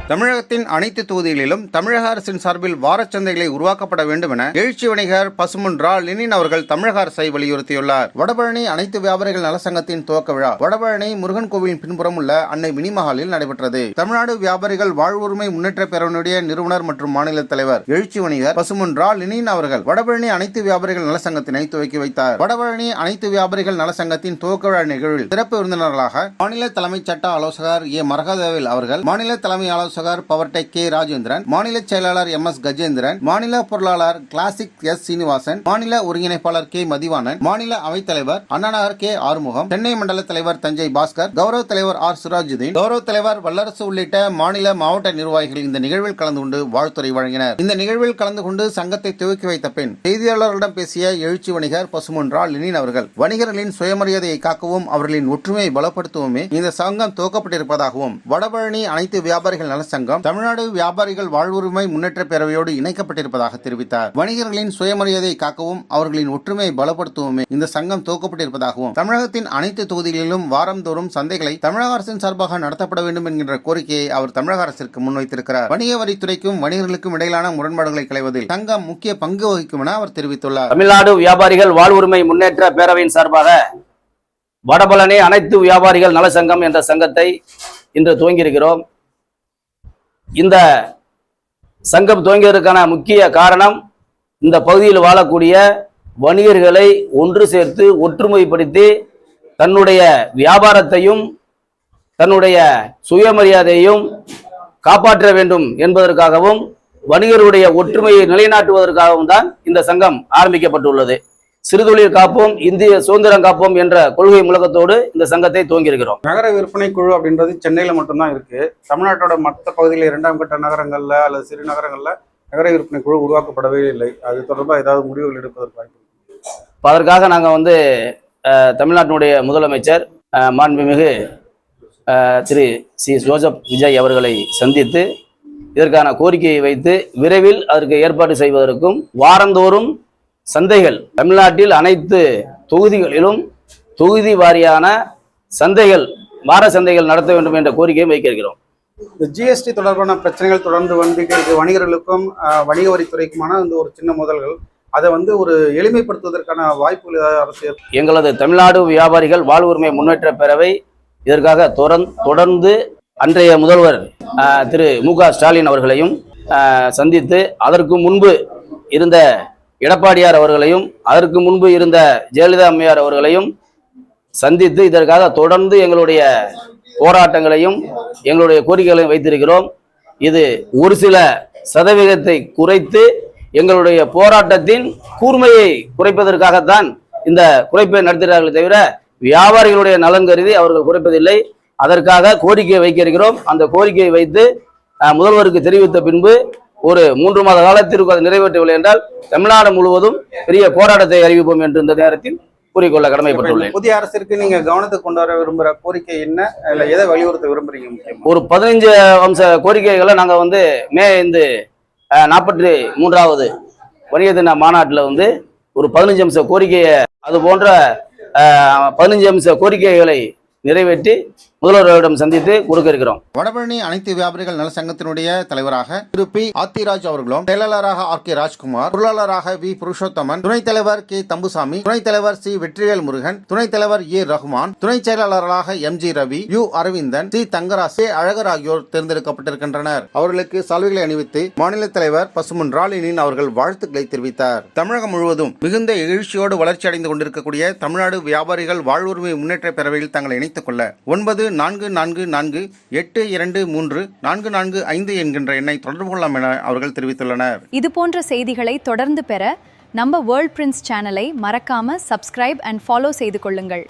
தமிழகத்தின் அனைத்து தொகுதிகளிலும் தமிழக அரசின் சார்பில் வாரச்சந்தைகளை உருவாக்கப்பட வேண்டும் என எழுச்சி வணிகர் பசும்பொன் ரா லெனின் அவர்கள் தமிழக அரசை வலியுறுத்தியுள்ளார். வடபழனி அனைத்து வியாபாரிகள் நலசங்கத்தின் துவக்க விழா வடபழனி முருகன் கோவிலின் பின்புறம் உள்ள அன்னை மினிமஹாலில் நடைபெற்றது. தமிழ்நாடு வியாபாரிகள் வாழ்வுரிமை முன்னேற்ற பேரவையினுடைய நிறுவனர் மற்றும் மாநில தலைவர் எழுச்சி வணிகர் பசும்பொன் ரா லெனின் அவர்கள் வடபழனி அனைத்து வியாபாரிகள் நலசங்கத்தினை துவக்கி வைத்தார். வடபழனி அனைத்து வியாபாரிகள் நலசங்கத்தின் துவக்க விழா நிகழ்வில் சிறப்பு விருந்தினர்களாக மாநில தலைமை சட்ட ஆலோசகர் ஏ மரகதவேல் அவர்கள், மாநில தலைமை ஆலோசகர் பவர்டெக் கே ராஜேந்திரன், மாநில செயலாளர் எம் எஸ் கஜேந்திரன், மாநில பொருளாளர் கிளாசிக் எஸ் சீனிவாசன், மாநில ஒருங்கிணைப்பாளர் கே மதிவாணன், மாநில அவைத்தலைவர் அண்ணாநகர் கே ஆறுமுகம், சென்னை மண்டல தலைவர் தஞ்சை பாஸ்கர், கௌரவ தலைவர் ஆர் சிராஜுதீன், கௌரவ தலைவர் வல்லரசு உள்ளிட்ட மாநில மாவட்ட நிர்வாகிகள் இந்த நிகழ்வில் கலந்து கொண்டு வாழ்த்துரை வழங்கினர். இந்த நிகழ்வில் கலந்து கொண்டு சங்கத்தை துவக்கி வைத்த பின் செய்தியாளர்களிடம் பேசிய எழுச்சி வணிகர் பசும்பொன் ரா லெனின் அவர்கள், வணிகர்களின் சுயமரியாதையை காக்கவும் அவர்களின் ஒற்றுமையை பலப்படுத்தவுமே இந்த சங்கம் துவக்கப்பட்டிருப்பதாகவும், வடபழனி அனைத்து வியாபாரிகள் நல சங்கம் தமிழ்நாடு வியாபாரிகள் வாழ்வுரிமை முன்னேற்ற பேரவையோடு இணைக்கப்பட்டிருப்பதாக தெரிவித்தார். வணிகர்களின் சுயமரியாதையை காக்கவும் அவர்களின் ஒற்றுமையை பலப்படுத்தவுமே இந்த சங்கம் துவக்கப்பட்டிருப்பதாகவும், தமிழகத்தின் அனைத்து தொகுதிகளிலும் வாரந்தோறும் சந்தைகளை தமிழக அரசின் சார்பாக நடத்தப்பட வேண்டும் என்கின்ற கோரிக்கையை அவர் தமிழக அரசிற்கு முன்வைத்திருக்கிறார். வணிக வரித்துறைக்கும் வணிகர்களுக்கும் இடையிலான முரண்பாடுகளை களைவதில் சங்கம் முக்கிய பங்கு வகிக்கும் என அவர் தெரிவித்துள்ளார். தமிழ்நாடு வியாபாரிகள் வாழ்வுரிமை முன்னேற்ற பேரவையின் சார்பாக வடபழனி அனைத்து வியாபாரிகள் நல சங்கம் என்ற சங்கத்தை இன்று துவங்கியிருக்கிறோம். இந்த சங்கம் துவங்கியதற்கான முக்கிய காரணம், இந்த பகுதியில் வாழக்கூடிய வணிகர்களை ஒன்று சேர்த்து ஒற்றுமைப்படுத்தி தன்னுடைய வியாபாரத்தையும் தன்னுடைய சுயமரியாதையையும் காப்பாற்ற வேண்டும் என்பதற்காகவும் வணிகருடைய ஒற்றுமையை நிலைநாட்டுவதற்காகவும் தான் இந்த சங்கம் ஆரம்பிக்கப்பட்டுள்ளது. சிறுதொழில் காப்போம், இந்திய சுதந்திரம் காப்போம் என்ற கொள்கை முழக்கத்தோடு இந்த சங்கத்தை துவங்கியிருக்கிறோம். நகர விற்பனை குழு அப்படின்றது சென்னையில மட்டும்தான் இருக்கு. தமிழ்நாட்டோட மற்ற பகுதியில் இரண்டாம் கட்ட நகரங்கள்ல அல்லது சிறு நகரங்கள்ல நகர விற்பனை குழு உருவாக்கப்படவே இல்லை. அது தொடர்பாக ஏதாவது முடிவுகள் எடுப்பதற்கு வாய்ப்பு? அதற்காக நாங்கள் தமிழ்நாட்டினுடைய முதலமைச்சர் மாண்புமிகு திரு சி ஜோசப் விஜய் அவர்களை சந்தித்து இதற்கான கோரிக்கையை வைத்து விரைவில் அதற்கு ஏற்பாடு செய்வதற்கும், வாரந்தோறும் சந்தைகள் தமிழ்நாட்டில் அனைத்து தொகுதிகளிலும் தொகுதி வாரியான சந்தைகள், வார சந்தைகள் நடத்த வேண்டும் என்ற கோரிக்கையை வைக்க இருக்கிறோம். இந்த ஜிஎஸ்டி தொடர்பான பிரச்சனைகள் தொடர்ந்து வணிகர்களுக்கும் வணிக வரித்துறைக்குமான இந்த ஒரு சின்ன முதல்கள், அதை ஒரு எளிமைப்படுத்துவதற்கான வாய்ப்புகள் ஏதாவது அரசு? எங்களது தமிழ்நாடு வியாபாரிகள் வாழ்வுரிமை முன்னேற்ற பேரவை இதற்காக தொடர்ந்து அன்றைய முதல்வர் திரு மு.க. ஸ்டாலின் அவர்களையும் சந்தித்து, அதற்கு முன்பு இருந்த எடப்பாடியார் அவர்களையும் அதற்கு முன்பு இருந்த ஜெயலலிதா அம்மையார் அவர்களையும் சந்தித்து இதற்காக தொடர்ந்து எங்களுடைய போராட்டங்களையும் எங்களுடைய கோரிக்கைகளையும் வைத்திருக்கிறோம். இது ஒரு சில சதவீதத்தை குறைத்து எங்களுடைய போராட்டத்தின் கூர்மையை குறைப்பதற்காகத்தான் இந்த குறைப்பை நடத்துகிறார்கள் தவிர வியாபாரிகளுடைய நலன் கருதி அவர்கள் குறைப்பதில்லை. அதற்காக கோரிக்கையை வைக்க இருக்கிறோம். அந்த கோரிக்கையை வைத்து முதல்வருக்கு தெரிவித்த பின்பு ஒரு 3 மாத காலத்திற்கு அதை நிறைவேற்றவில்லை என்றால் தமிழ்நாடு முழுவதும் பெரிய போராட்டத்தை அறிவிப்போம் என்று இந்த நேரத்தில் கூறிக்கொள்ள கடமைப்பட்டுள்ளேன். புதிய அரசிற்கு நீங்க கவனத்துக்கு கொண்டு வர விரும்புகிற கோரிக்கை என்ன, இல்லை எதை வலியுறுத்த விரும்புறீங்க? ஒரு 15 அம்ச கோரிக்கைகளை நாங்கள் மே 43வது வணிக தின மாநாட்டில் ஒரு 15 அம்ச கோரிக்கையை, அது போன்ற 15 அம்ச கோரிக்கைகளை நிறைவேற்றி முதல்வரிடம் சந்தித்து கொடுக்க இருக்கிறோம். வடபழனி அனைத்து வியாபாரிகள் நல சங்கத்தினுடைய தலைவராக திரு பி ஆத்திராஜ் அவர்களும், செயலாளராக ஆர் கே ராஜ்குமார், பொருளாளராக வி புருஷோத்தமன், துணைத் தலைவர் கே தம்புசாமி, துணைத் தலைவர் சி வெற்றிவேல் முருகன், துணைத் தலைவர் ஏ ரகுமான், துணை செயலாளராக M G Ravi, U Aravindan, C Thangaraj, A Azhagar ஆகியோர் தேர்ந்தெடுக்கப்பட்டிருக்கின்றனர். அவர்களுக்கு சால்வைகளை அணிவித்து மாநில தலைவர் பசும்பொன் ரா லெனின் அவர்கள் வாழ்த்துக்களை தெரிவித்தார். தமிழகம் முழுவதும் மிகுந்த எழுச்சியோடு வளர்ச்சி அடைந்து கொண்டிருக்கக்கூடிய தமிழ்நாடு வியாபாரிகள் வாழ்வுரிமை முன்னேற்ற பேரவையில் தங்களை இணைத்துக் கொள்ள 9444823445 என்கின்ற எண்ணை தொடர்பு கொள்ளலாம் என அவர்கள் தெரிவித்துள்ளனர். இது போன்ற செய்திகளை தொடர்ந்து பெற நம்ம வேர்ல்ட் பிரின்ஸ் சேனலை மறக்காம சப்ஸ்கிரைப் அண்ட் ஃபாலோ செய்து கொள்ளுங்கள்.